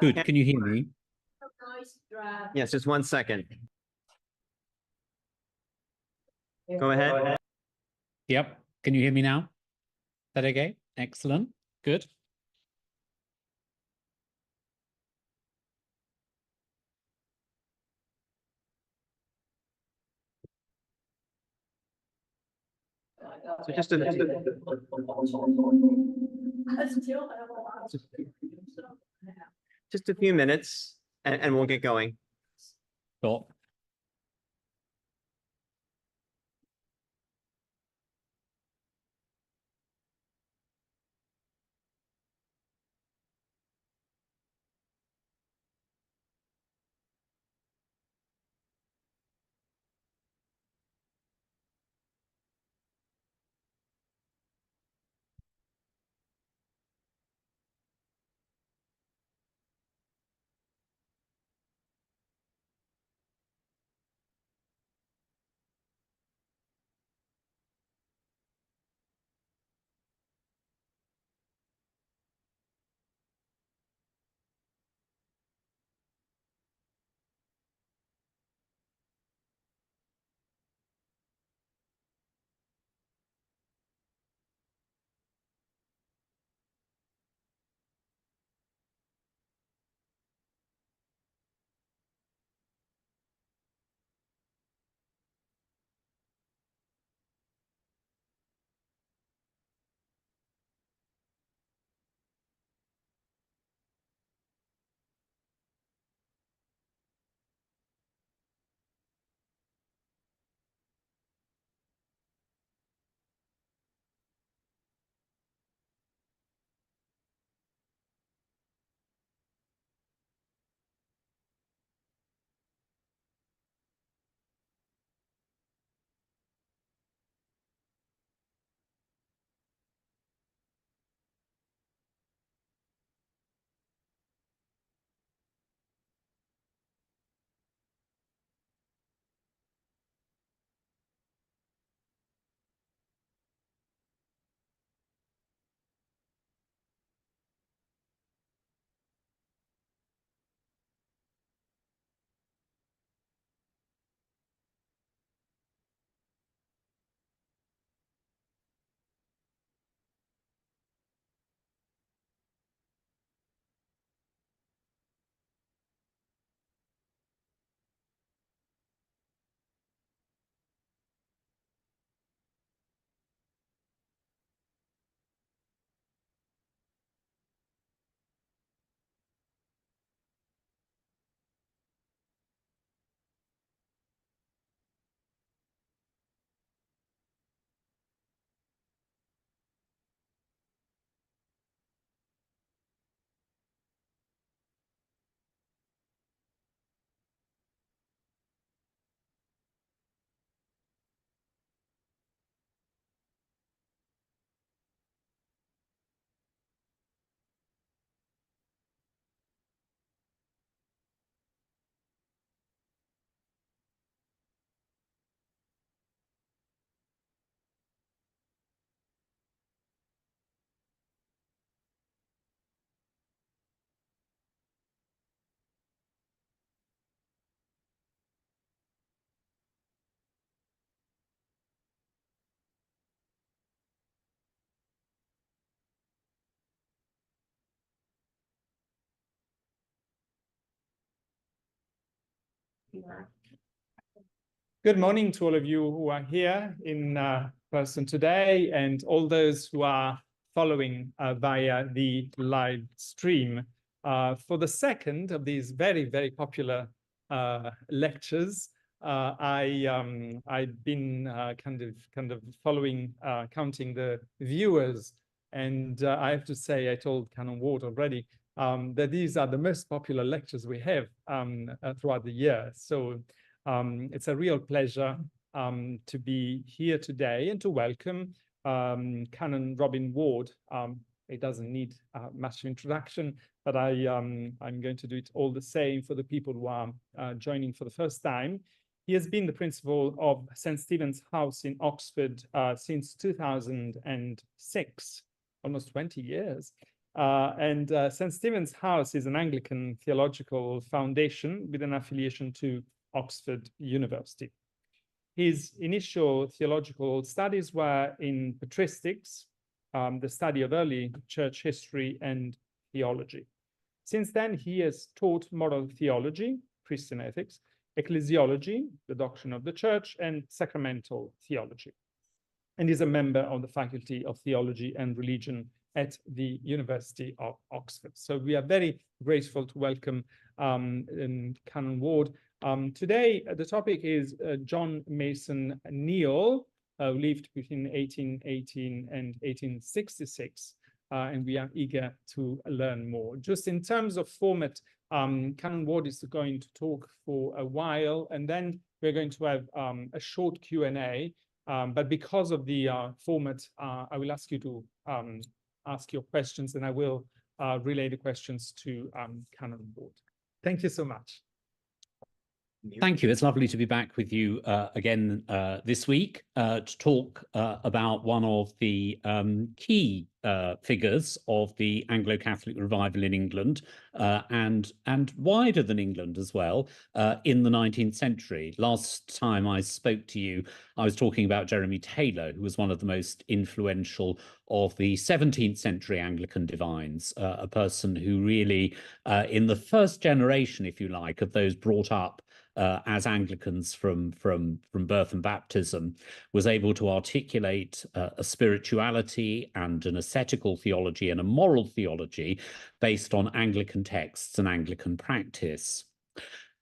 Good. Can you hear me? Yes, just 1 second. Go ahead. Yep. Can you hear me now? Is that okay? Excellent. Good. So just a few minutes and we'll get going. Sure. Good morning to all of you who are here in person today and all those who are following via the live stream for the second of these very, very popular lectures. I've been kind of following, counting the viewers, and I have to say, I told Canon Ward already that these are the most popular lectures we have throughout the year. So it's a real pleasure to be here today and to welcome Canon Robin Ward. It doesn't need much introduction, but I'm going to do it all the same for the people who are joining for the first time. He has been the principal of St. Stephen's House in Oxford since 2006, almost 20 years. And St. Stephen's House is an Anglican theological foundation with an affiliation to Oxford University. His initial theological studies were in patristics, the study of early church history and theology. Since then, he has taught moral theology, Christian ethics, ecclesiology, the doctrine of the church, and sacramental theology. And is a member of the Faculty of Theology and Religion at the University of Oxford. So we are very grateful to welcome Canon Ward. Today, the topic is John Mason Neale, who lived between 1818 and 1866. And we are eager to learn more. Just in terms of format, Canon Ward is going to talk for a while, and then we're going to have a short Q&A. But because of the format, I will ask you to ask your questions, and I will relay the questions to Canon Ward. Thank you so much. Thank you. It's lovely to be back with you again this week to talk about one of the key figures of the Anglo-Catholic revival in England and wider than England as well in the 19th century. Last time I spoke to you, I was talking about Jeremy Taylor, who was one of the most influential of the 17th century Anglican divines, a person who really, in the first generation, if you like, of those brought up as Anglicans from birth and baptism, was able to articulate a spirituality and an ascetical theology and a moral theology based on Anglican texts and Anglican practice.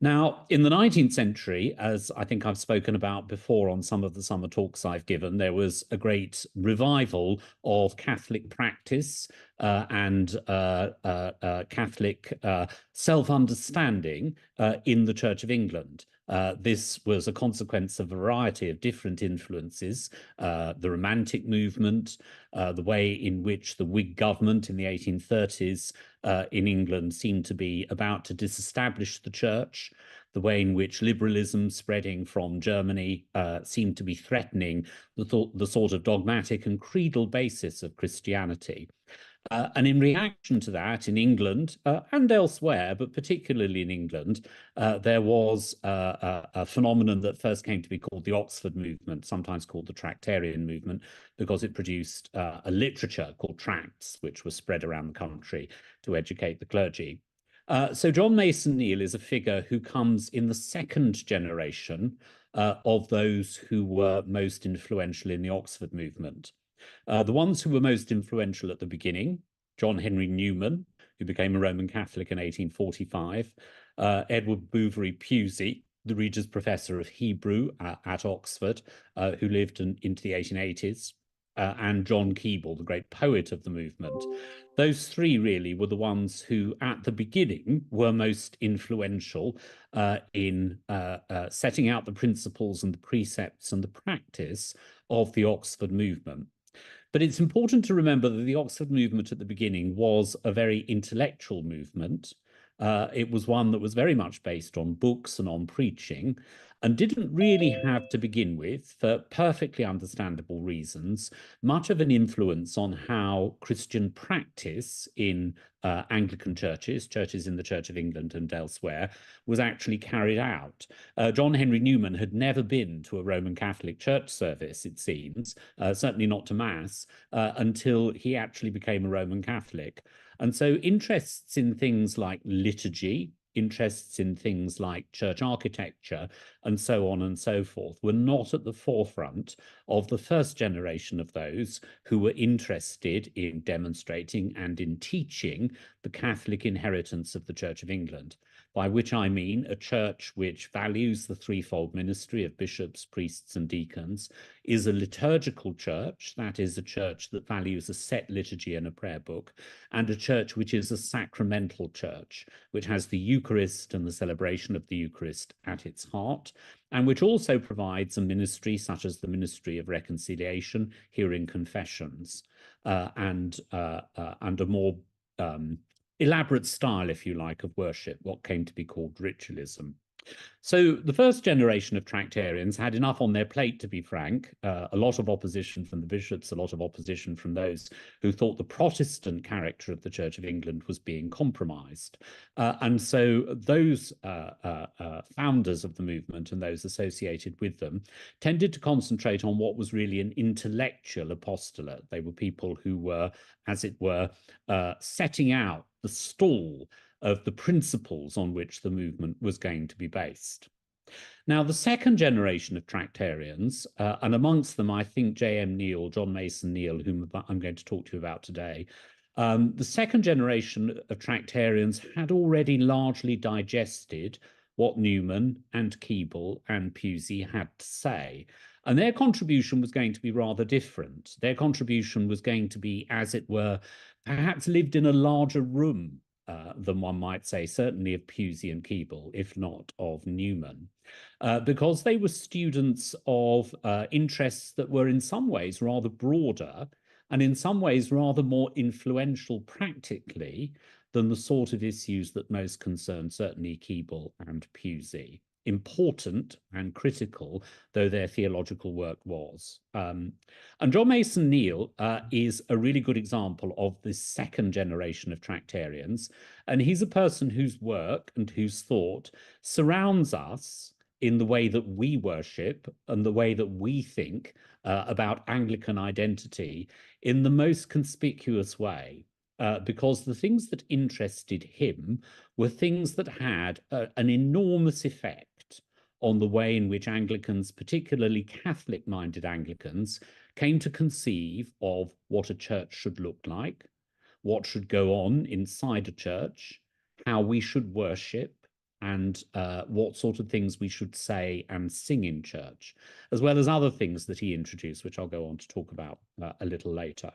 Now, in the 19th century, as I think I've spoken about before on some of the summer talks I've given, there was a great revival of Catholic practice and Catholic self-understanding in the Church of England. This was a consequence of a variety of different influences, the Romantic movement, the way in which the Whig government in the 1830s in England seemed to be about to disestablish the church, the way in which liberalism spreading from Germany seemed to be threatening the sort of dogmatic and creedal basis of Christianity. And in reaction to that, in England and elsewhere, but particularly in England, there was a phenomenon that first came to be called the Oxford movement, sometimes called the Tractarian movement, because it produced a literature called tracts, which was spread around the country to educate the clergy. So John Mason Neale is a figure who comes in the second generation of those who were most influential in the Oxford movement. The ones who were most influential at the beginning, John Henry Newman, who became a Roman Catholic in 1845, Edward Bouverie Pusey, the Regius Professor of Hebrew at Oxford, who lived into the 1880s, and John Keble, the great poet of the movement. Those three really were the ones who at the beginning were most influential in setting out the principles and the precepts and the practice of the Oxford movement. But it's important to remember that the Oxford movement at the beginning was a very intellectual movement. It was one that was very much based on books and on preaching, and didn't really have, to begin with, for perfectly understandable reasons, much of an influence on how Christian practice in Anglican churches in the Church of England and elsewhere, was actually carried out. John Henry Newman had never been to a Roman Catholic church service, it seems, certainly not to Mass, until he actually became a Roman Catholic. And so interests in things like liturgy, interests in things like church architecture, and so on and so forth, were not at the forefront of the first generation of those who were interested in demonstrating and in teaching the Catholic inheritance of the Church of England, by which I mean a church which values the threefold ministry of bishops, priests, and deacons, is a liturgical church, that is, a church that values a set liturgy and a prayer book, and a church which is a sacramental church, which has the Eucharist and the celebration of the Eucharist at its heart, and which also provides a ministry such as the ministry of reconciliation, hearing confessions, and a more elaborate style, if you like, of worship, what came to be called ritualism. So the first generation of Tractarians had enough on their plate, to be frank, a lot of opposition from the bishops, a lot of opposition from those who thought the Protestant character of the Church of England was being compromised. And so those founders of the movement and those associated with them tended to concentrate on what was really an intellectual apostolate. They were people who were, as it were, setting out the stall of the principles on which the movement was going to be based. Now, the second generation of Tractarians, and amongst them, I think J.M. Neale, John Mason Neale, whom I'm going to talk to you about today, the second generation of Tractarians had already largely digested what Newman and Keble and Pusey had to say. And their contribution was going to be rather different. Their contribution was going to be, as it were, perhaps lived in a larger room than one might say, certainly of Pusey and Keble, if not of Newman, because they were students of interests that were in some ways rather broader and in some ways rather more influential practically than the sort of issues that most concerned certainly Keble and Pusey. Important and critical though their theological work was. And John Mason Neale is a really good example of this second generation of Tractarians. And he's a person whose work and whose thought surrounds us in the way that we worship and the way that we think about Anglican identity in the most conspicuous way. Because the things that interested him were things that had an enormous effect on the way in which Anglicans, particularly Catholic-minded Anglicans, came to conceive of what a church should look like, what should go on inside a church, how we should worship, and what sort of things we should say and sing in church, as well as other things that he introduced, which I'll go on to talk about a little later.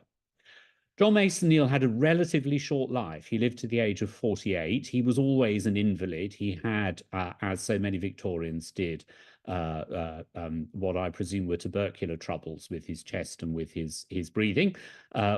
John Mason Neale had a relatively short life. He lived to the age of 48. He was always an invalid. He had, as so many Victorians did, what I presume were tubercular troubles with his chest and with his breathing,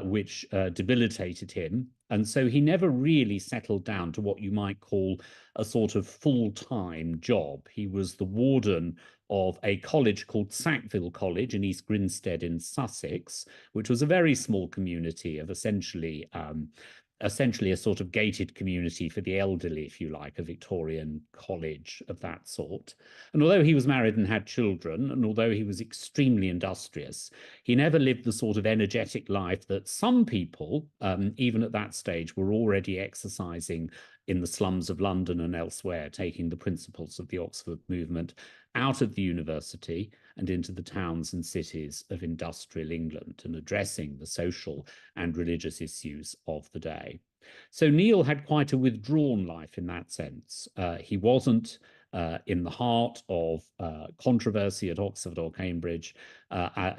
which debilitated him. And so he never really settled down to what you might call a sort of full-time job. He was the warden of a college called Sackville College in East Grinstead in Sussex, which was a very small community of essentially a sort of gated community for the elderly, if you like, a Victorian college of that sort. And although he was married and had children, and although he was extremely industrious, he never lived the sort of energetic life that some people, even at that stage, were already exercising in the slums of London and elsewhere, taking the principles of the Oxford movement out of the university and into the towns and cities of industrial England and addressing the social and religious issues of the day. So Neale had quite a withdrawn life in that sense. He wasn't in the heart of controversy at Oxford or Cambridge.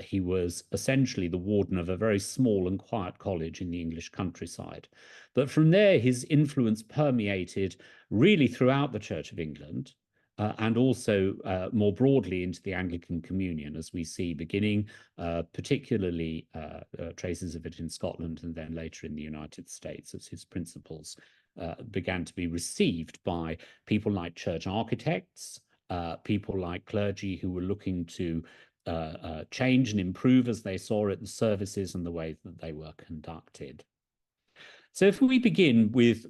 He was essentially the warden of a very small and quiet college in the English countryside. But from there, his influence permeated really throughout the Church of England, and also more broadly into the Anglican Communion, as we see beginning, particularly traces of it in Scotland and then later in the United States, as his principles began to be received by people like church architects, people like clergy who were looking to change and improve, as they saw it, the services and the way that they were conducted. So if we begin with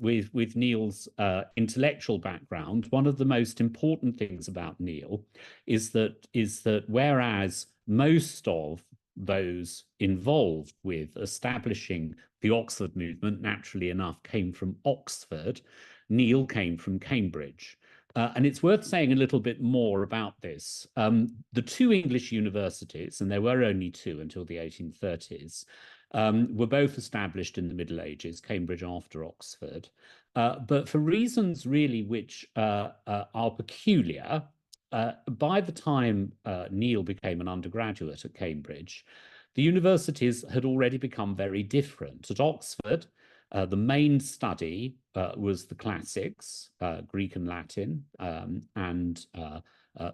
Neale's intellectual background, one of the most important things about Neale is that whereas most of those involved with establishing the Oxford movement, naturally enough, came from Oxford, Neale came from Cambridge. And it's worth saying a little bit more about this. The two English universities, and there were only two until the 1830s, were both established in the Middle Ages, Cambridge after Oxford, but for reasons really which are peculiar. By the time Neale became an undergraduate at Cambridge, the universities had already become very different. At Oxford, the main study was the classics, Greek and Latin, and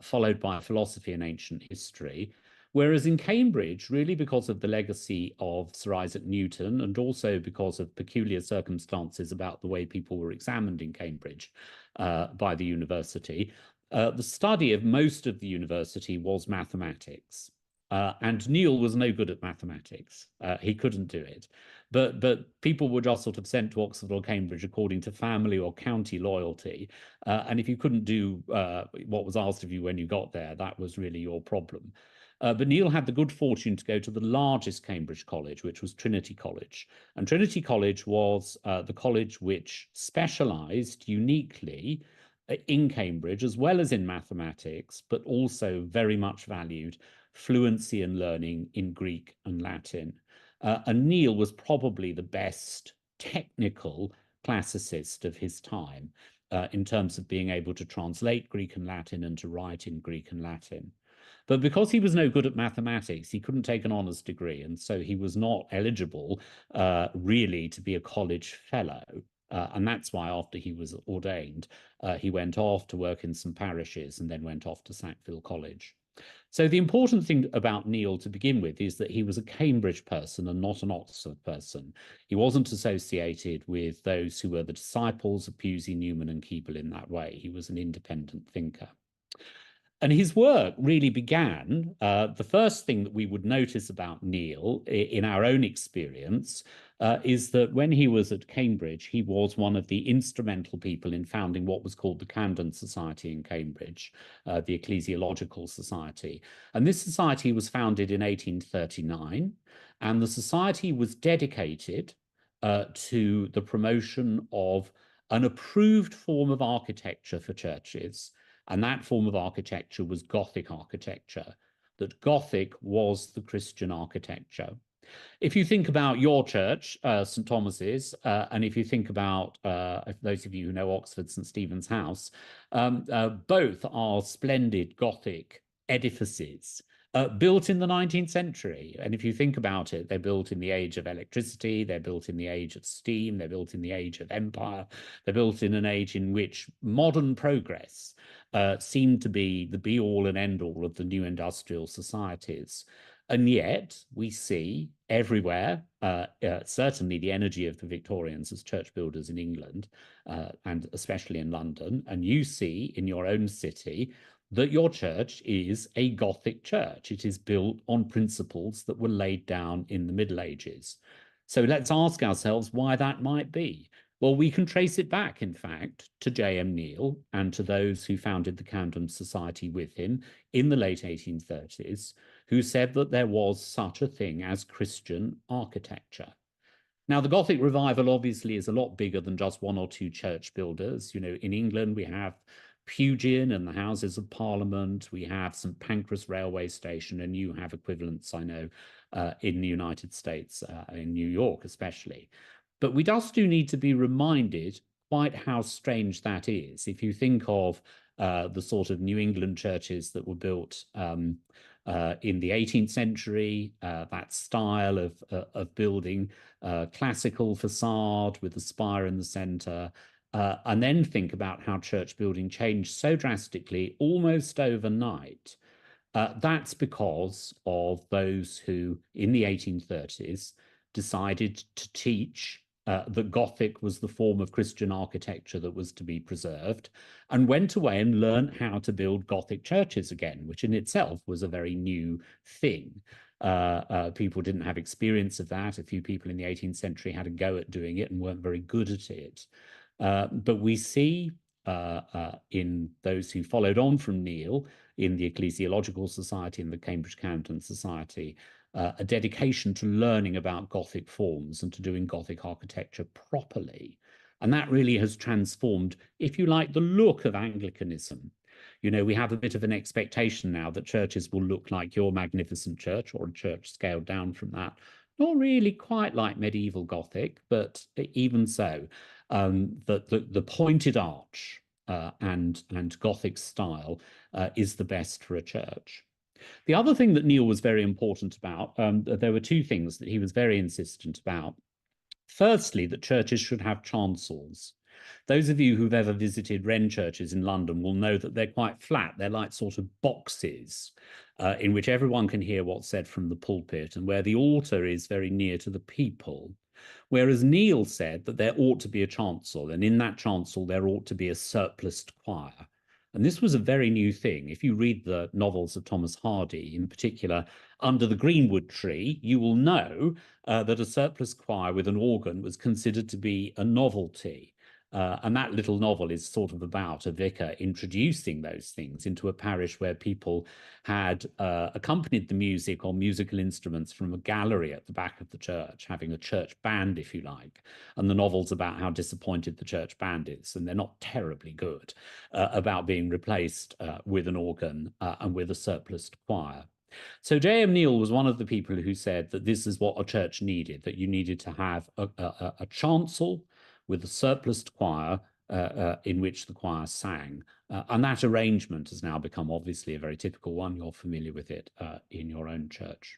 followed by philosophy and ancient history. Whereas in Cambridge, really because of the legacy of Sir Isaac Newton and also because of peculiar circumstances about the way people were examined in Cambridge by the university, the study of most of the university was mathematics. And Neil was no good at mathematics. He couldn't do it. But people were just sort of sent to Oxford or Cambridge according to family or county loyalty. And if you couldn't do what was asked of you when you got there, that was really your problem. But Neil had the good fortune to go to the largest Cambridge college, which was Trinity College. And Trinity College was the college which specialized uniquely in Cambridge, as well as in mathematics, but also very much valued fluency and learning in Greek and Latin. And Neil was probably the best technical classicist of his time in terms of being able to translate Greek and Latin and to write in Greek and Latin. But because he was no good at mathematics, he couldn't take an honours degree. And so he was not eligible really to be a college fellow. And that's why after he was ordained, he went off to work in some parishes and then went off to Sackville College. So the important thing about Neil to begin with is that he was a Cambridge person and not an Oxford person. He wasn't associated with those who were the disciples of Pusey, Newman and Keble in that way. He was an independent thinker. And his work really began, the first thing that we would notice about Neil in our own experience is that when he was at Cambridge, he was one of the instrumental people in founding what was called the Camden Society in Cambridge, the Ecclesiological Society. And this society was founded in 1839, and the society was dedicated to the promotion of an approved form of architecture for churches. And that form of architecture was Gothic architecture, that Gothic was the Christian architecture. If you think about your church, St. Thomas's, and if you think about those of you who know Oxford, St. Stephen's House, both are splendid Gothic edifices built in the 19th century. And if you think about it, they're built in the age of electricity, they're built in the age of steam, they're built in the age of empire, they're built in an age in which modern progress seemed to be the be-all and end-all of the new industrial societies. And yet we see everywhere, certainly the energy of the Victorians as church builders in England, and especially in London, and you see in your own city that your church is a Gothic church. It is built on principles that were laid down in the Middle Ages. So let's ask ourselves why that might be. Well, we can trace it back, in fact, to J.M. Neil and to those who founded the Camden Society with him in the late 1830s, who said that there was such a thing as Christian architecture. Now, the Gothic revival obviously is a lot bigger than just one or two church builders. You know, in England, we have Pewgian and the Houses of Parliament, we have St. Pancras Railway Station, and you have equivalents, I know, in the United States, in New York especially. But we just do need to be reminded quite how strange that is. If you think of the sort of New England churches that were built in the 18th century, that style of building, classical facade with the spire in the center, and then think about how church building changed so drastically almost overnight. That's because of those who, in the 1830s, decided to teach that Gothic was the form of Christian architecture that was to be preserved, and went away and learned how to build Gothic churches again, which in itself was a very new thing. People didn't have experience of that. A few people in the 18th century had a go at doing it and weren't very good at it. But we see in those who followed on from Neil, in the Ecclesiological Society and the Cambridge Camden Society, a dedication to learning about Gothic forms and to doing Gothic architecture properly. And that really has transformed, if you like, the look of Anglicanism. You know, we have a bit of an expectation now that churches will look like your magnificent church or a church scaled down from that. Not really quite like medieval Gothic, but even so, the pointed arch and Gothic style is the best for a church. The other thing that Neil was very important about, there were two things that he was very insistent about. Firstly, that churches should have chancels. Those of you who've ever visited Wren churches in London will know that they're quite flat. They're like sort of boxes in which everyone can hear what's said from the pulpit and where the altar is very near to the people. Whereas Neil said that there ought to be a chancel, and in that chancel there ought to be a surpliced choir. And this was a very new thing. If you read the novels of Thomas Hardy, in particular, Under the Greenwood Tree, you will know that a surplice choir with an organ was considered to be a novelty. And that little novel is sort of about a vicar introducing those things into a parish where people had accompanied the music on musical instruments from a gallery at the back of the church, having a church band, if you like. And the novel's about how disappointed the church band is, and they're not terribly good about being replaced with an organ and with a surpliced choir. So J.M. Neale was one of the people who said that this is what a church needed, that you needed to have a chancel with a surpliced choir in which the choir sang. And that arrangement has now become obviously a very typical one. You're familiar with it in your own church.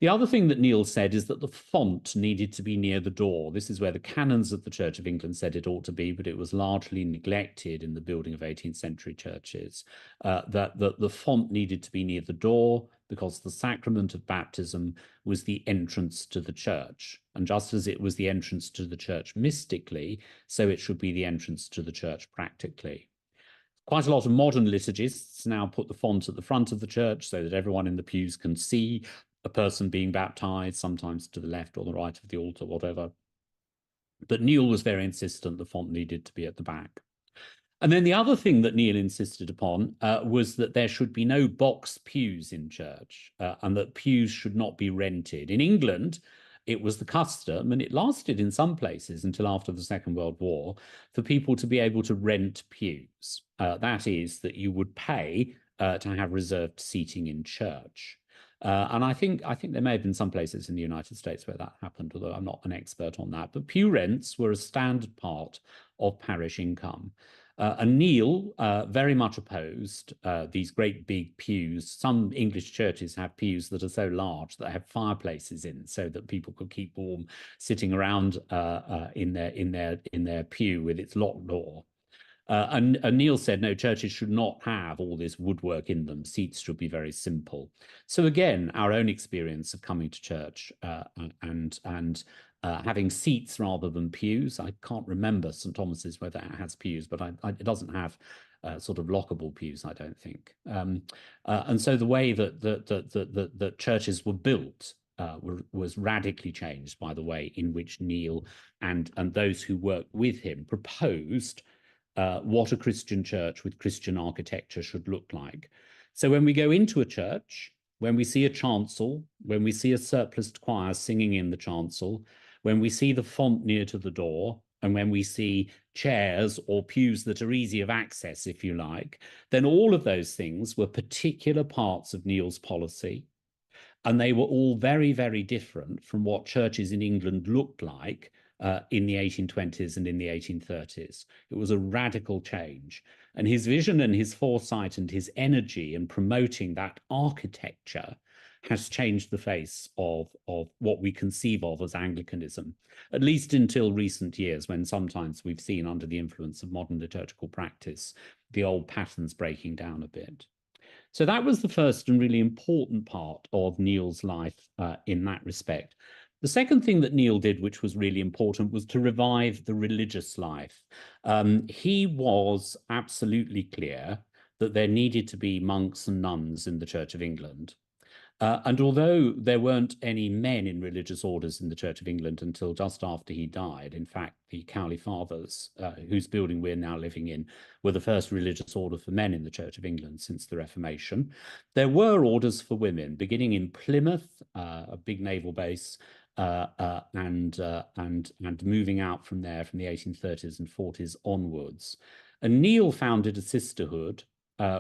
The other thing that Neale said is that the font needed to be near the door. This is where the canons of the Church of England said it ought to be, but it was largely neglected in the building of 18th century churches, that the font needed to be near the door because the sacrament of baptism was the entrance to the church. And just as it was the entrance to the church mystically, so it should be the entrance to the church practically. Quite a lot of modern liturgists now put the font at the front of the church so that everyone in the pews can see a person being baptized, sometimes to the left or the right of the altar, whatever. But Neale was very insistent the font needed to be at the back. And then the other thing that Neale insisted upon was that there should be no box pews in church and that pews should not be rented. In England, it was the custom, and it lasted in some places until after the Second World War, for people to be able to rent pews. That is, that you would pay to have reserved seating in church. And I think there may have been some places in the United States where that happened, although I'm not an expert on that. But pew rents were a standard part of parish income. And Neale very much opposed these great big pews. Some English churches have pews that are so large that have fireplaces in, so that people could keep warm sitting around in their pew with its locked door. And Neale said, no, churches should not have all this woodwork in them. Seats should be very simple. So again, our own experience of coming to church and having seats rather than pews. I can't remember St. Thomas's whether it has pews, but it doesn't have sort of lockable pews, I don't think. And so the way that churches were built was radically changed by the way in which Neale and those who worked with him proposed what a Christian church with Christian architecture should look like. So when we go into a church, when we see a chancel, when we see a surpliced choir singing in the chancel, when we see the font near to the door, and when we see chairs or pews that are easy of access, if you like, then all of those things were particular parts of Neale's policy. And they were all very, very different from what churches in England looked like in the 1820s and in the 1830s. It was a radical change. And his vision and his foresight and his energy in promoting that architecture has changed the face of what we conceive of as Anglicanism, at least until recent years, when sometimes we've seen, under the influence of modern liturgical practice, the old patterns breaking down a bit. So that was the first and really important part of Neale's life in that respect. The second thing that Neale did, which was really important, was to revive the religious life. He was absolutely clear that there needed to be monks and nuns in the Church of England. And although there weren't any men in religious orders in the Church of England until just after he died, in fact, the Cowley Fathers, whose building we're now living in, were the first religious order for men in the Church of England since the Reformation. There were orders for women, beginning in Plymouth, a big naval base, and moving out from there from the 1830s and 40s onwards. And Neale founded a sisterhood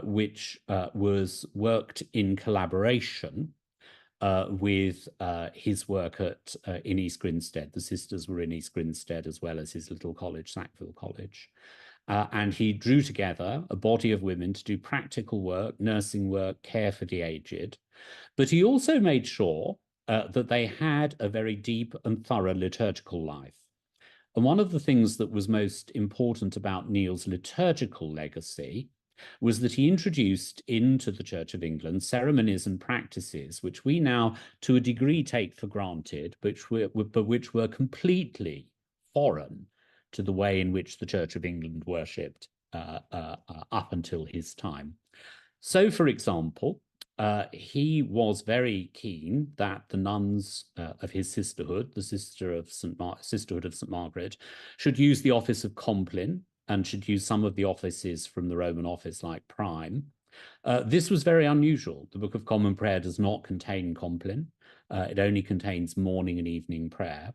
which was worked in collaboration with his work in East Grinstead. The sisters were in East Grinstead as well as his little college, Sackville College. And he drew together a body of women to do practical work, nursing work, care for the aged. But he also made sure that they had a very deep and thorough liturgical life. And one of the things that was most important about Neale's liturgical legacy was that he introduced into the Church of England ceremonies and practices which we now, to a degree, take for granted, but which were completely foreign to the way in which the Church of England worshipped up until his time. So, for example, he was very keen that the nuns of his sisterhood, the Sisterhood of St. Margaret, should use the office of Compline and should use some of the offices from the Roman office like Prime. This was very unusual. The Book of Common Prayer does not contain Compline. It only contains morning and evening prayer.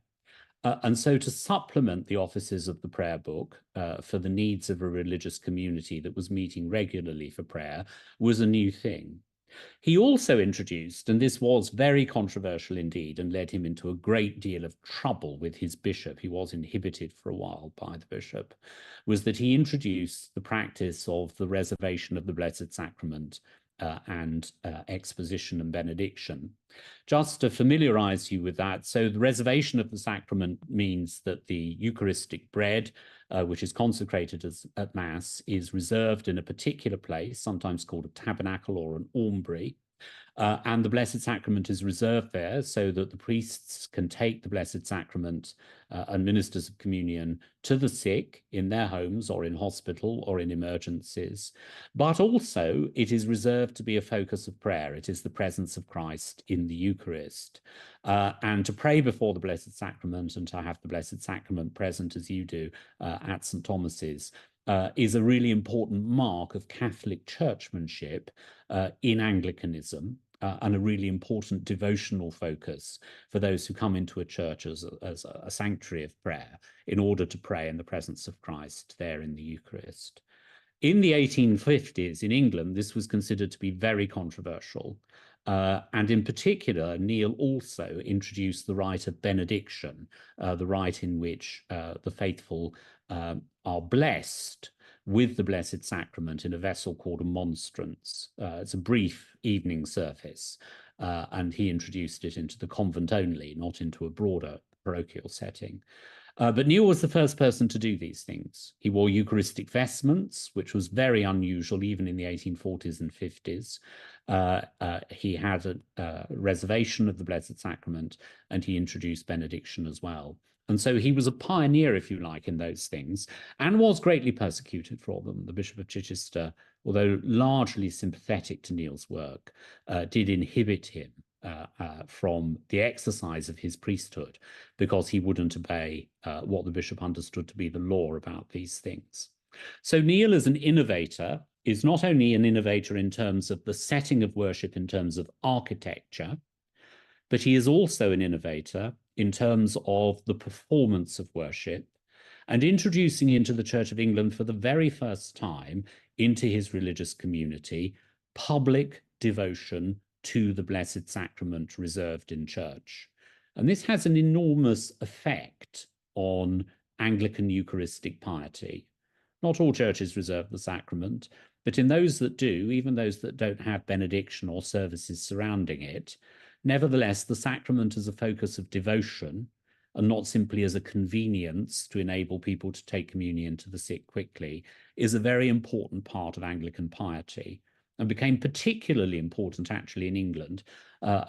And so to supplement the offices of the prayer book for the needs of a religious community that was meeting regularly for prayer was a new thing. He also introduced, and this was very controversial indeed and led him into a great deal of trouble with his bishop, he was inhibited for a while by the bishop, was that he introduced the practice of the reservation of the Blessed Sacrament and exposition and benediction. Just to familiarize you with that, so the reservation of the sacrament means that the Eucharistic bread, which is consecrated at Mass, is reserved in a particular place, sometimes called a tabernacle or an aumbry, and the Blessed Sacrament is reserved there so that the priests can take the Blessed Sacrament and ministers of communion to the sick in their homes or in hospital or in emergencies. But also it is reserved to be a focus of prayer. It is the presence of Christ in the Eucharist. And to pray before the Blessed Sacrament and to have the Blessed Sacrament present as you do at St. Thomas's is a really important mark of Catholic churchmanship in Anglicanism, and a really important devotional focus for those who come into a church as a sanctuary of prayer in order to pray in the presence of Christ there in the Eucharist. In the 1850s in England, this was considered to be very controversial. And in particular, Neil also introduced the rite of benediction, the rite in which the faithful are blessed with the Blessed Sacrament in a vessel called a monstrance. It's a brief evening service, and he introduced it into the convent only, not into a broader parochial setting. But Neil was the first person to do these things. He wore Eucharistic vestments, which was very unusual even in the 1840s and 50s. He had a reservation of the Blessed Sacrament, and he introduced benediction as well. And so he was a pioneer, if you like, in those things, and was greatly persecuted for them. The Bishop of Chichester, although largely sympathetic to Neil's work, did inhibit him from the exercise of his priesthood because he wouldn't obey what the bishop understood to be the law about these things. So Neil, as an innovator, is not only an innovator in terms of the setting of worship in terms of architecture, but he is also an innovator in terms of the performance of worship and introducing into the Church of England for the very first time into his religious community public devotion to the Blessed Sacrament reserved in church. And this has an enormous effect on Anglican Eucharistic piety. Not all churches reserve the sacrament, but in those that do, even those that don't have benediction or services surrounding it, nevertheless, the sacrament as a focus of devotion and not simply as a convenience to enable people to take communion to the sick quickly is a very important part of Anglican piety, and became particularly important actually in England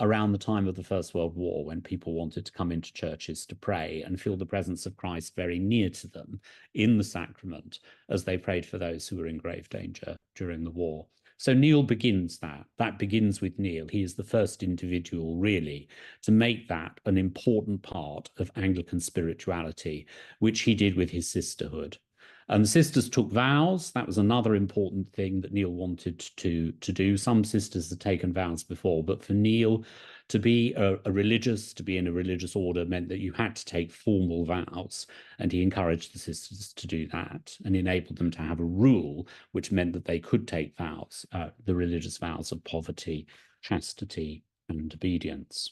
around the time of the First World War, when people wanted to come into churches to pray and feel the presence of Christ very near to them in the sacrament as they prayed for those who were in grave danger during the war. So Neil begins that. That begins with Neil. He is the first individual, really, to make that an important part of Anglican spirituality, which he did with his sisterhood. And the sisters took vows. That was another important thing that Neil wanted to do. Some sisters had taken vows before, but for Neil, to be to be in a religious order meant that you had to take formal vows. And he encouraged the sisters to do that and enabled them to have a rule, which meant that they could take vows, the religious vows of poverty, chastity, and obedience.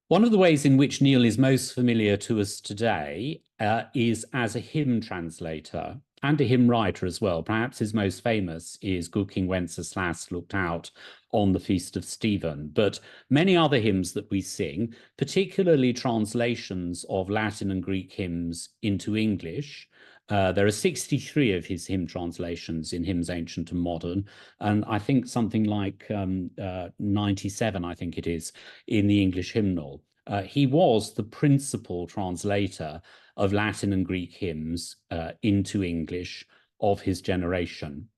One of the ways in which Neil is most familiar to us today is as a hymn translator and a hymn writer as well. Perhaps his most famous is Good King Wenceslas looked out on the Feast of Stephen, but many other hymns that we sing, particularly translations of Latin and Greek hymns into English. There are 63 of his hymn translations in Hymns Ancient and Modern, and I think something like 97, I think it is, in the English hymnal. He was the principal translator of Latin and Greek hymns into English of his generation.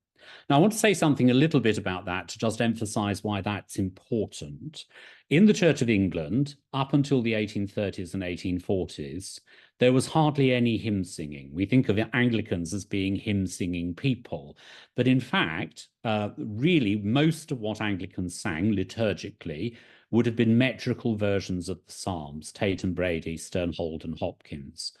Now, I want to say something a little bit about that to just emphasize why that's important. In the Church of England, up until the 1830s and 1840s, there was hardly any hymn singing. We think of Anglicans as being hymn singing people, but in fact, really most of what Anglicans sang liturgically would have been metrical versions of the Psalms, Tate and Brady, Sternhold and Hopkins.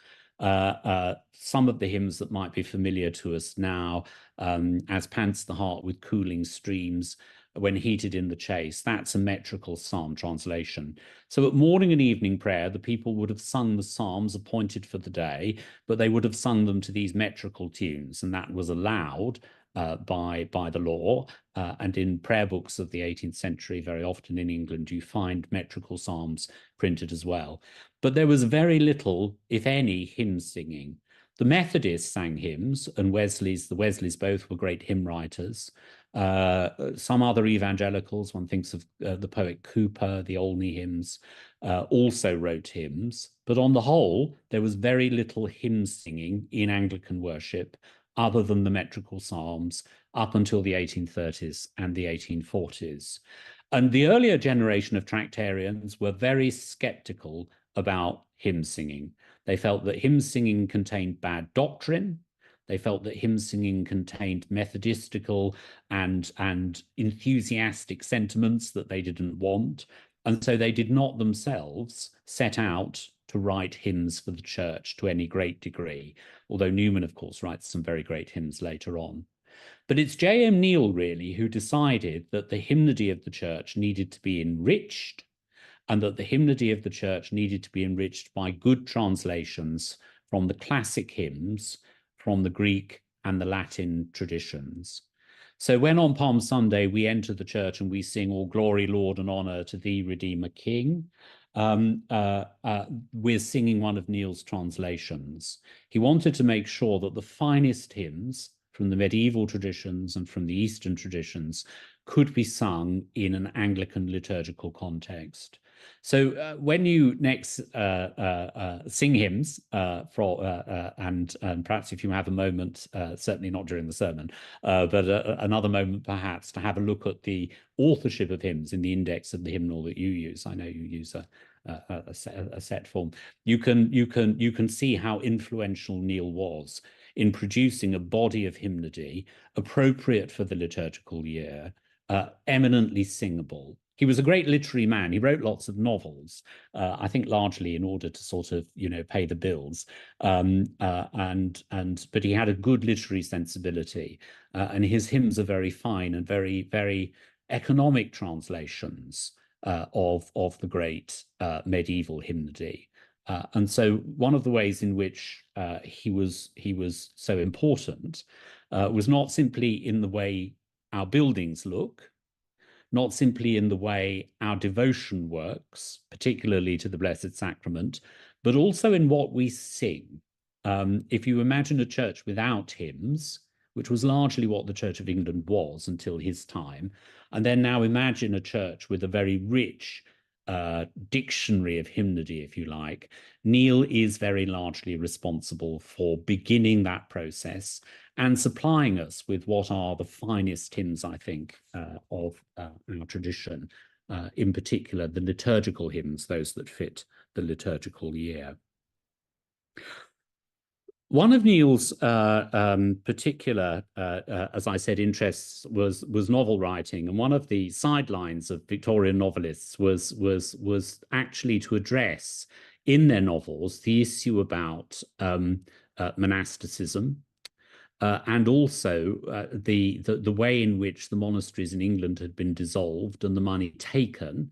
Some of the hymns that might be familiar to us now, as pants the heart with cooling streams, when heated in the chase, that's a metrical psalm translation. So at morning and evening prayer, the people would have sung the psalms appointed for the day, but they would have sung them to these metrical tunes, and that was allowed by the law. And in prayer books of the 18th century, very often in England, you find metrical psalms printed as well. But there was very little, if any, hymn singing. The Methodists sang hymns, and the Wesleys both were great hymn writers. Some other evangelicals, one thinks of the poet Cowper, the Olney hymns, also wrote hymns. But on the whole, there was very little hymn singing in Anglican worship other than the metrical psalms up until the 1830s and the 1840s. And the earlier generation of Tractarians were very skeptical about hymn singing. They felt that hymn singing contained bad doctrine. They felt that hymn singing contained methodistical and enthusiastic sentiments that they didn't want. And so they did not themselves set out to write hymns for the church to any great degree, although Newman, of course, writes some very great hymns later on. But it's J.M. Neale, really, who decided that the hymnody of the church needed to be enriched, and that the hymnody of the church needed to be enriched by good translations from the classic hymns, from the Greek and the Latin traditions. So when on Palm Sunday we enter the church and we sing "All glory, Lord, and honor to thee, Redeemer King," we're singing one of Neale's translations. He wanted to make sure that the finest hymns from the medieval traditions and from the Eastern traditions could be sung in an Anglican liturgical context. So when you next sing hymns, and perhaps if you have a moment, certainly not during the sermon, but another moment perhaps to have a look at the authorship of hymns in the index of the hymnal that you use. I know you use a set form. You can see how influential Neale was in producing a body of hymnody appropriate for the liturgical year, eminently singable. He was a great literary man. He wrote lots of novels, I think largely in order to sort of, pay the bills. But he had a good literary sensibility, and his hymns are very fine and very, very economic translations of the great medieval hymnody. And so one of the ways in which he was so important was not simply in the way our buildings look, not simply in the way our devotion works, particularly to the Blessed Sacrament, but also in what we sing. If you imagine a church without hymns, which was largely what the Church of England was until his time, and then now imagine a church with a very rich dictionary of hymnody, if you like, Neale is very largely responsible for beginning that process and supplying us with what are the finest hymns, I think, of our tradition, in particular the liturgical hymns, those that fit the liturgical year. One of Neale's particular, as I said, interests was novel writing, and one of the sidelines of Victorian novelists was actually to address in their novels the issue about monasticism, and also the way in which the monasteries in England had been dissolved and the money taken,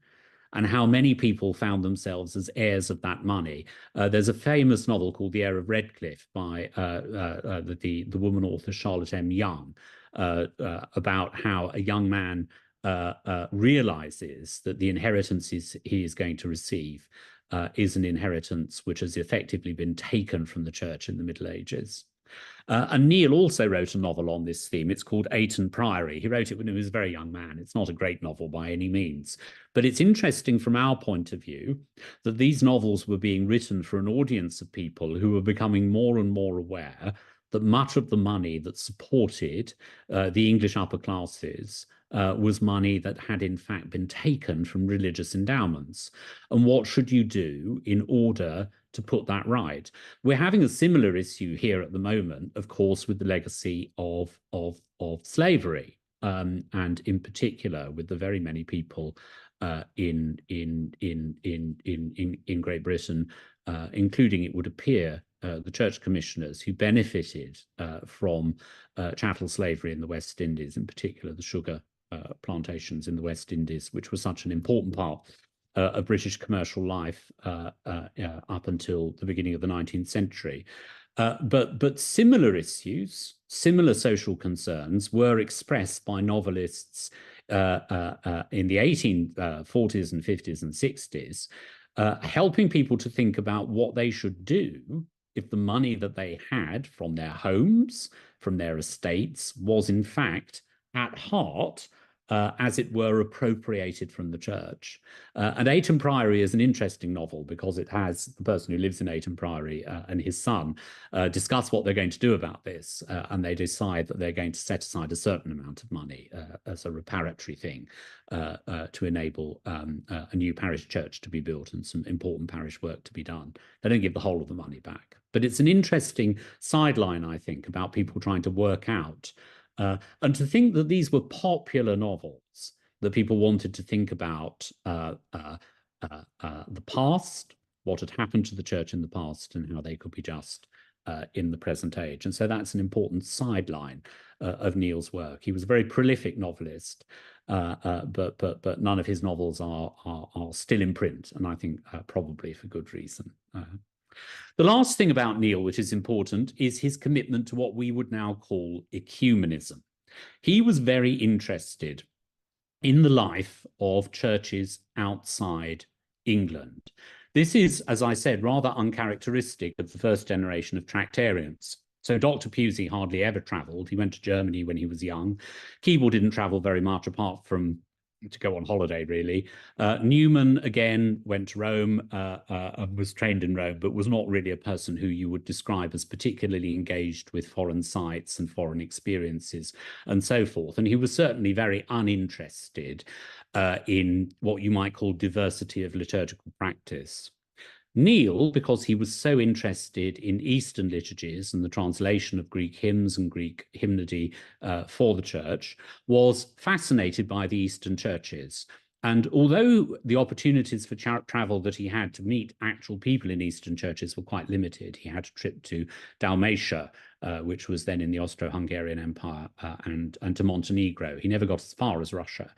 and how many people found themselves as heirs of that money. There's a famous novel called The Heir of Redcliffe by the woman author Charlotte M. Young, about how a young man realizes that the inheritance he is going to receive is an inheritance which has effectively been taken from the church in the Middle Ages. And Neil also wrote a novel on this theme. It's called Ayton Priory. He wrote it when he was a very young man. It's not a great novel by any means, but it's interesting from our point of view that these novels were being written for an audience of people who were becoming more and more aware that much of the money that supported the English upper classes was money that had in fact been taken from religious endowments. And what should you do in order to put that right? We're having a similar issue here at the moment, of course, with the legacy of slavery, and in particular with the very many people in Great Britain, including, it would appear, the church commissioners who benefited from chattel slavery in the West Indies, in particular the sugar plantations in the West Indies, which was such an important part of British commercial life up until the beginning of the 19th century. But similar issues, similar social concerns were expressed by novelists in the 1840s and 50s and 60s, helping people to think about what they should do if the money that they had from their homes, from their estates, was in fact at heart, as it were, appropriated from the church. And Ayton Priory is an interesting novel because it has the person who lives in Ayton Priory and his son discuss what they're going to do about this, and they decide that they're going to set aside a certain amount of money as a reparatory thing to enable a new parish church to be built and some important parish work to be done. They don't give the whole of the money back. But it's an interesting sideline, I think, about people trying to work out and to think that these were popular novels, that people wanted to think about the past, what had happened to the church in the past, and how they could be just in the present age. And so that's an important sideline of Neil's work. He was a very prolific novelist, but none of his novels are still in print, and I think probably for good reason. The last thing about Neil, which is important, is his commitment to what we would now call ecumenism. He was very interested in the life of churches outside England. This is, as I said, rather uncharacteristic of the first generation of Tractarians. So Dr. Pusey hardly ever travelled. He went to Germany when he was young. Keble didn't travel very much, apart from to go on holiday, really. Newman, again, went to Rome, was trained in Rome, but was not really a person who you would describe as particularly engaged with foreign sites and foreign experiences and so forth. And he was certainly very uninterested in what you might call diversity of liturgical practice. Neil, because he was so interested in Eastern liturgies and the translation of Greek hymns and Greek hymnody for the church, was fascinated by the Eastern churches. And although the opportunities for travel that he had to meet actual people in Eastern churches were quite limited, he had a trip to Dalmatia, which was then in the Austro-Hungarian Empire, and to Montenegro. He never got as far as Russia.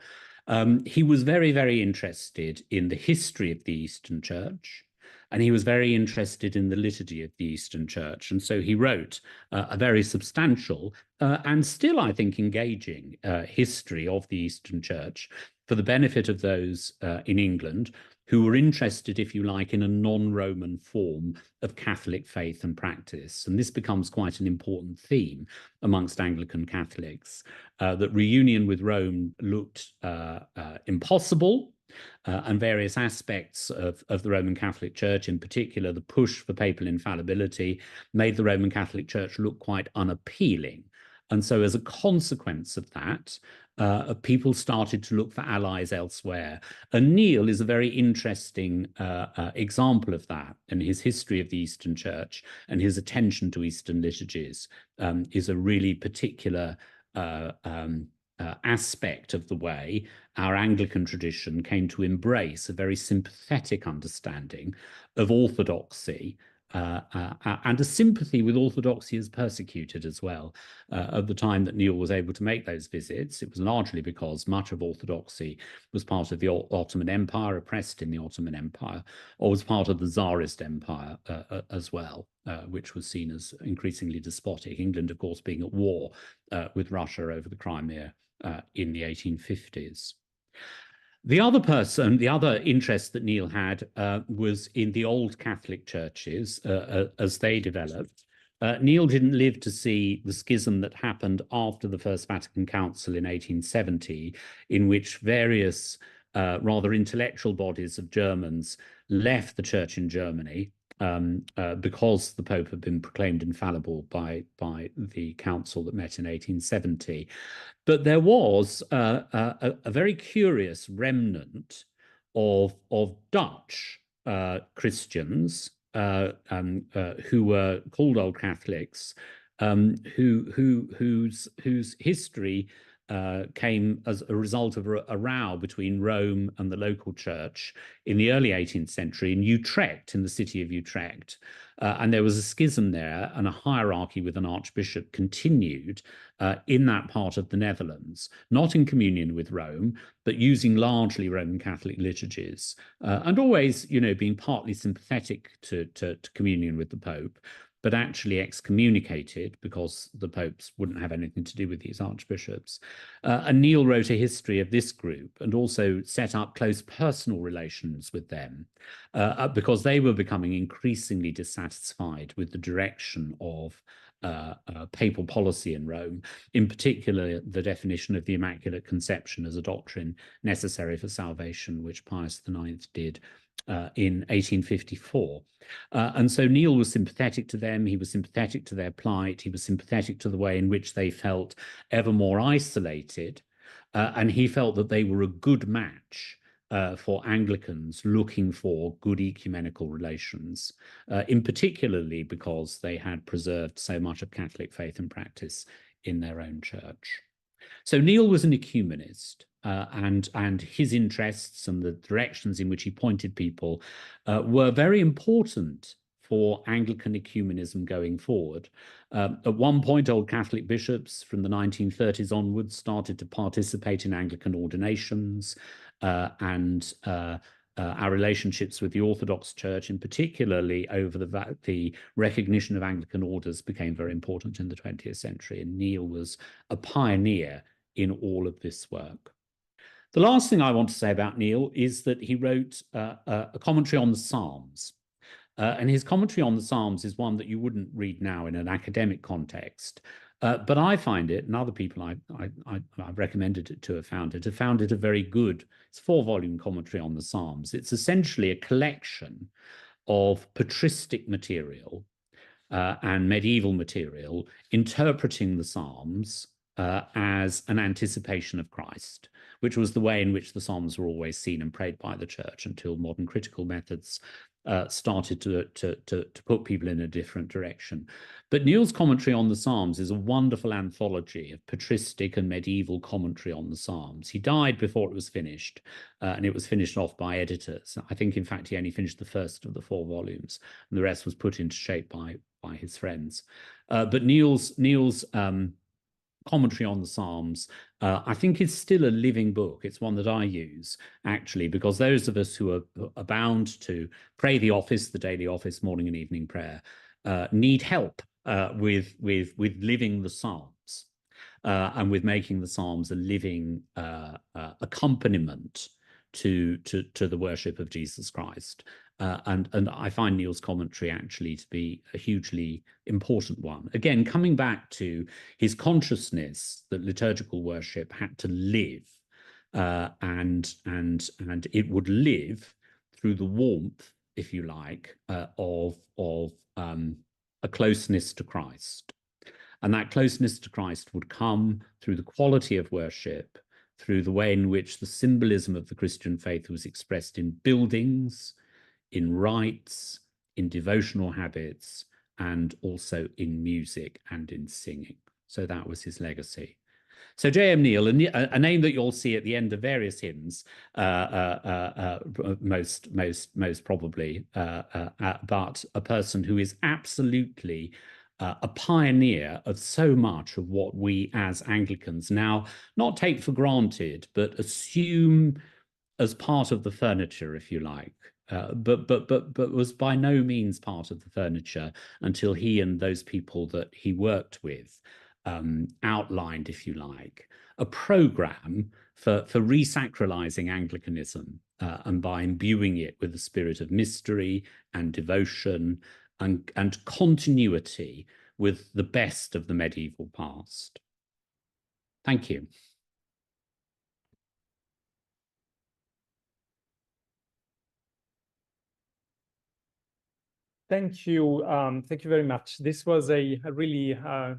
He was very, very interested in the history of the Eastern Church, and he was very interested in the liturgy of the Eastern Church. And so he wrote a very substantial and still, I think, engaging history of the Eastern Church for the benefit of those in England who were interested, if you like, in a non-Roman form of Catholic faith and practice. And this becomes quite an important theme amongst Anglican Catholics, that reunion with Rome looked impossible. And various aspects of the Roman Catholic Church, in particular the push for papal infallibility, made the Roman Catholic Church look quite unappealing. And so as a consequence of that, people started to look for allies elsewhere. And Neil is a very interesting example of that, and his history of the Eastern Church and his attention to Eastern liturgies is a really particular aspect of the way our Anglican tradition came to embrace a very sympathetic understanding of orthodoxy and a sympathy with orthodoxy as persecuted as well. At the time that Neil was able to make those visits, it was largely because much of orthodoxy was part of the Ottoman Empire, oppressed in the Ottoman Empire, or was part of the Tsarist Empire as well, which was seen as increasingly despotic. England, of course, being at war with Russia over the Crimea in the 1850s. The other interest that Neil had was in the old Catholic churches as they developed. Neil didn't live to see the schism that happened after the First Vatican Council in 1870, in which various rather intellectual bodies of Germans left the church in Germany because the Pope had been proclaimed infallible by the council that met in 1870. But there was a very curious remnant of Dutch Christians who were called Old Catholics, whose history came as a result of a row between Rome and the local church in the early 18th century in Utrecht, in the city of Utrecht. And there was a schism there, and a hierarchy with an archbishop continued in that part of the Netherlands, not in communion with Rome, but using largely Roman Catholic liturgies, and always, being partly sympathetic to communion with the Pope, but actually excommunicated because the popes wouldn't have anything to do with these archbishops. And Neil wrote a history of this group and also set up close personal relations with them because they were becoming increasingly dissatisfied with the direction of papal policy in Rome, in particular the definition of the Immaculate Conception as a doctrine necessary for salvation, which Pius IX did in 1854. And so Neil was sympathetic to them, he was sympathetic to their plight, he was sympathetic to the way in which they felt ever more isolated, and he felt that they were a good match for Anglicans looking for good ecumenical relations, in particularly because they had preserved so much of Catholic faith and practice in their own church. So Neil was an ecumenist, and his interests and the directions in which he pointed people were very important for Anglican ecumenism going forward. At one point, Old Catholic bishops from the 1930s onwards started to participate in Anglican ordinations, and our relationships with the Orthodox Church, and particularly over the recognition of Anglican orders, became very important in the 20th century, and Neil was a pioneer in all of this work. The last thing I want to say about Neil is that he wrote a commentary on the Psalms. And his commentary on the Psalms is one that you wouldn't read now in an academic context. But I find it, and other people I've recommended it to have found it a very good, it's a 4-volume commentary on the Psalms. It's essentially a collection of patristic material and medieval material interpreting the Psalms as an anticipation of Christ, which was the way in which the Psalms were always seen and prayed by the church until modern critical methods started to put people in a different direction. But Neil's commentary on the Psalms is a wonderful anthology of patristic and medieval commentary on the Psalms. He died before it was finished, and it was finished off by editors. I think, in fact, he only finished the first of the 4 volumes, and the rest was put into shape by his friends. But Neil's commentary on the Psalms, I think, is still a living book. It's one that I use, actually, because those of us who are bound to pray the office, the daily office, morning and evening prayer, need help with living the Psalms and with making the Psalms a living accompaniment to the worship of Jesus Christ. And I find Neil's commentary actually to be a hugely important one. Again, coming back to his consciousness that liturgical worship had to live, and it would live through the warmth, if you like, of a closeness to Christ. And that closeness to Christ would come through the quality of worship, through the way in which the symbolism of the Christian faith was expressed in buildings, in rites, in devotional habits, and also in music and in singing. So that was his legacy. So J.M. Neil, a name that you'll see at the end of various hymns, most probably, but a person who is absolutely a pioneer of so much of what we as Anglicans now not take for granted, but assume as part of the furniture, if you like. But was by no means part of the furniture until he and those people that he worked with outlined, if you like, a program for resacralizing Anglicanism, and by imbuing it with a spirit of mystery and devotion and continuity with the best of the medieval past. Thank you. Thank you. Thank you very much. This was a really a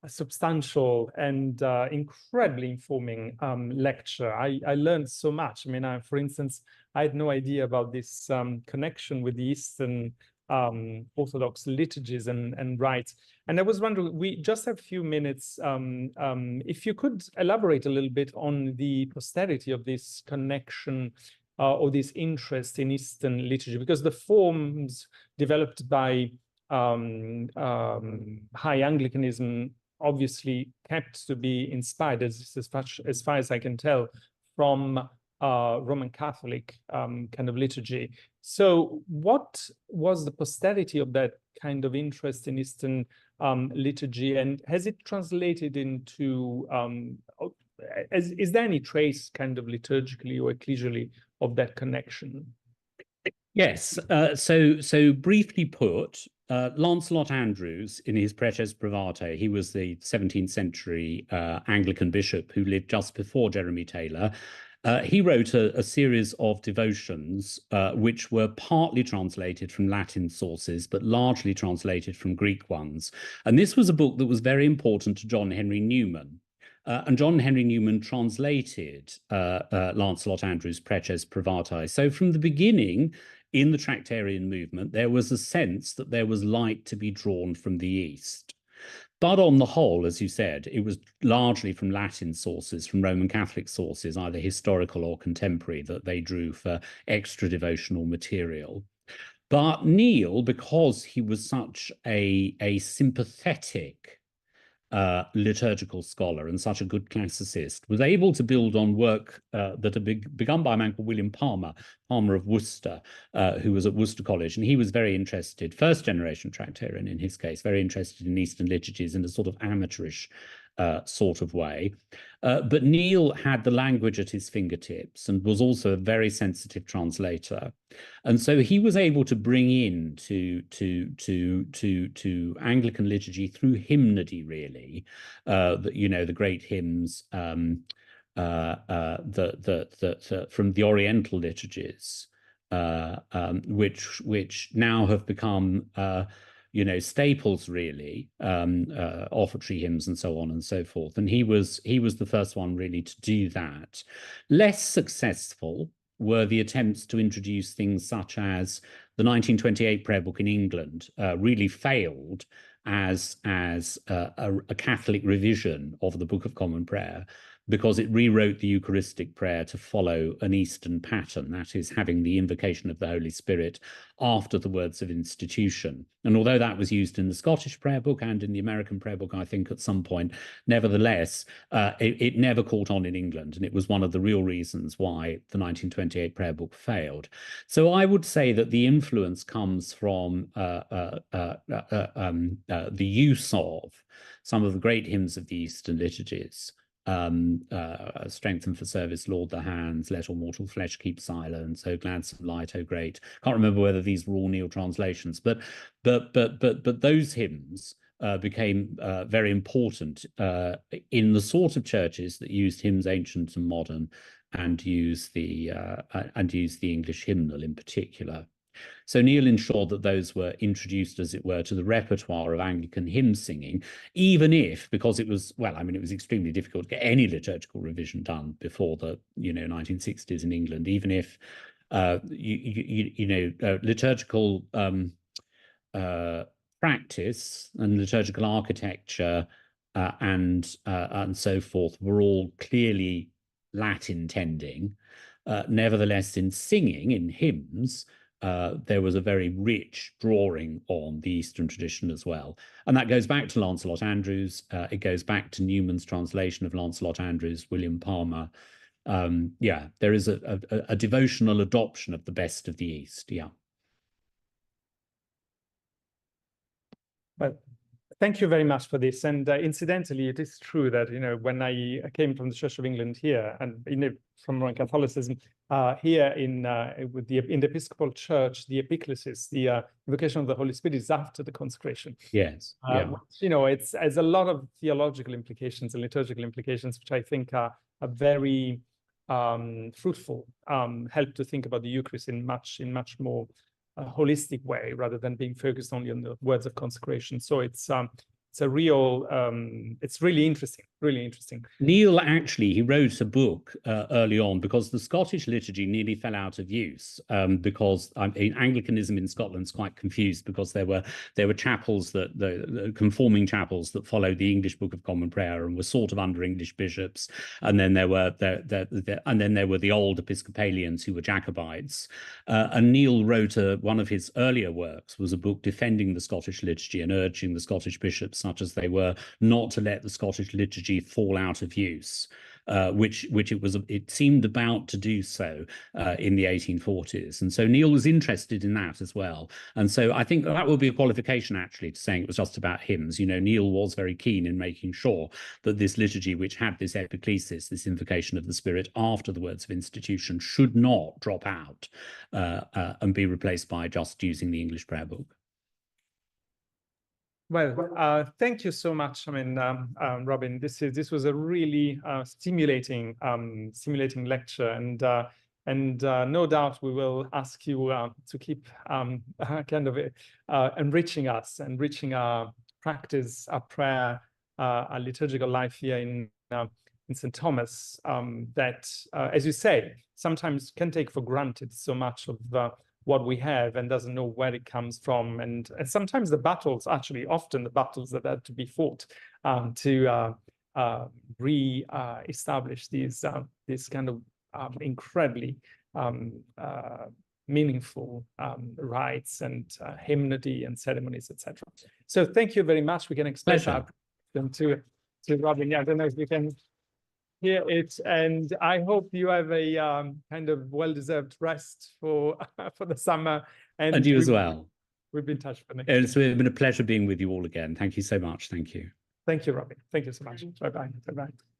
substantial and incredibly informing lecture. I learned so much. I mean, for instance, I had no idea about this connection with the Eastern Orthodox liturgies and rites. And I was wondering, we just have a few minutes, if you could elaborate a little bit on the posterity of this connection or this interest in Eastern liturgy, because the forms developed by High Anglicanism obviously kept to be inspired, as far as I can tell, from Roman Catholic kind of liturgy. So what was the posterity of that kind of interest in Eastern liturgy, and has it translated into, is there any trace kind of liturgically or ecclesially of that connection? Yes, so briefly put, Lancelot Andrewes, in his Preces Privatae, he was the 17th century Anglican bishop who lived just before Jeremy Taylor. He wrote a series of devotions which were partly translated from Latin sources, but largely translated from Greek ones. And this was a book that was very important to John Henry Newman. And John Henry Newman translated Lancelot Andrewes' Preces Privatae. So from the beginning, in the Tractarian movement, there was a sense that there was light to be drawn from the East. But on the whole, as you said, it was largely from Latin sources, from Roman Catholic sources, either historical or contemporary, that they drew for extra devotional material. But Neil, because he was such a sympathetic liturgical scholar and such a good classicist, was able to build on work that had begun by a man called William Palmer of Worcester, who was at Worcester College, and he was very interested, first generation Tractarian in his case, very interested in Eastern liturgies in a sort of amateurish sort of way. But Neil had the language at his fingertips and was also a very sensitive translator. And so he was able to bring in to Anglican liturgy through hymnody, really, the great hymns from the Oriental liturgies, which now have become staples, really, offertory hymns and so on and so forth. And he was the first one really to do that. Less successful were the attempts to introduce things such as the 1928 prayer book in England really failed as a Catholic revision of the Book of Common Prayer, because it rewrote the Eucharistic prayer to follow an Eastern pattern, that is, having the invocation of the Holy Spirit after the words of institution. And although that was used in the Scottish prayer book and in the American prayer book, I think, at some point, nevertheless, it never caught on in England. And it was one of the real reasons why the 1928 prayer book failed. So I would say that the influence comes from the use of some of the great hymns of the Eastern liturgies. Strengthen for service, Lord the hands, let all mortal flesh keep silence, oh gladsome light, oh great. Can't remember whether these were all Neil translations, but those hymns became very important in the sort of churches that used hymns ancient and modern, and used the English hymnal in particular. So Neil ensured that those were introduced, as it were, to the repertoire of Anglican hymn singing, even if, because it was, well, I mean, it was extremely difficult to get any liturgical revision done before the 1960s in England, even if liturgical practice and liturgical architecture and so forth were all clearly Latin tending. Nevertheless, in singing, in hymns, there was a very rich drawing on the Eastern tradition as well. And that goes back to Lancelot Andrewes. It goes back to Newman's translation of Lancelot Andrewes, William Palmer. Yeah, there is a devotional adoption of the best of the East, yeah. But Thank you very much for this. And incidentally, it is true that, you know, when I came from the Church of England here and from Roman Catholicism here in the Episcopal Church, the Epiclesis, the invocation of the Holy Spirit is after the consecration. Yes. Yeah. Which, you know, it's a lot of theological implications and liturgical implications, which I think are very fruitful, help to think about the Eucharist in much more holistic way rather than being focused only on the words of consecration. So it's a real, it's really interesting, really interesting. Neil, actually, he wrote a book early on because the Scottish liturgy nearly fell out of use because Anglicanism in Scotland is quite confused because there were chapels that the conforming chapels that followed the English Book of Common Prayer and were sort of under English bishops, and then there were the old Episcopalians who were Jacobites. And Neil wrote one of his earlier works was a book defending the Scottish liturgy and urging the Scottish bishops, such as they were, not to let the Scottish liturgy fall out of use, which it seemed about to do so in the 1840s. And so Neil was interested in that as well. And so I think that would be a qualification actually to saying it was just about hymns. You know, Neil was very keen in making sure that this liturgy, which had this epiclesis, this invocation of the Spirit after the words of institution, should not drop out and be replaced by just using the English prayer book. Well, thank you so much. I mean, Robin, this was a really stimulating lecture, and no doubt we will ask you to keep kind of enriching us, enriching our practice, our prayer, our liturgical life here in St. Thomas. That, as you say, sometimes can take for granted so much of what we have and doesn't know where it comes from. And sometimes the battles, actually, often the battles that had to be fought to re-establish these kind of incredibly meaningful rites and hymnody and ceremonies, etc. So thank you very much. We can express our to Robin. Yeah, I don't know if we can hear it, and I hope you have a kind of well-deserved rest for the summer. And you as well. We'll be in touch for next. It's been a pleasure being with you all again. Thank you so much. Thank you. Thank you, Robin. Thank you so much. Bye-bye. Bye-bye.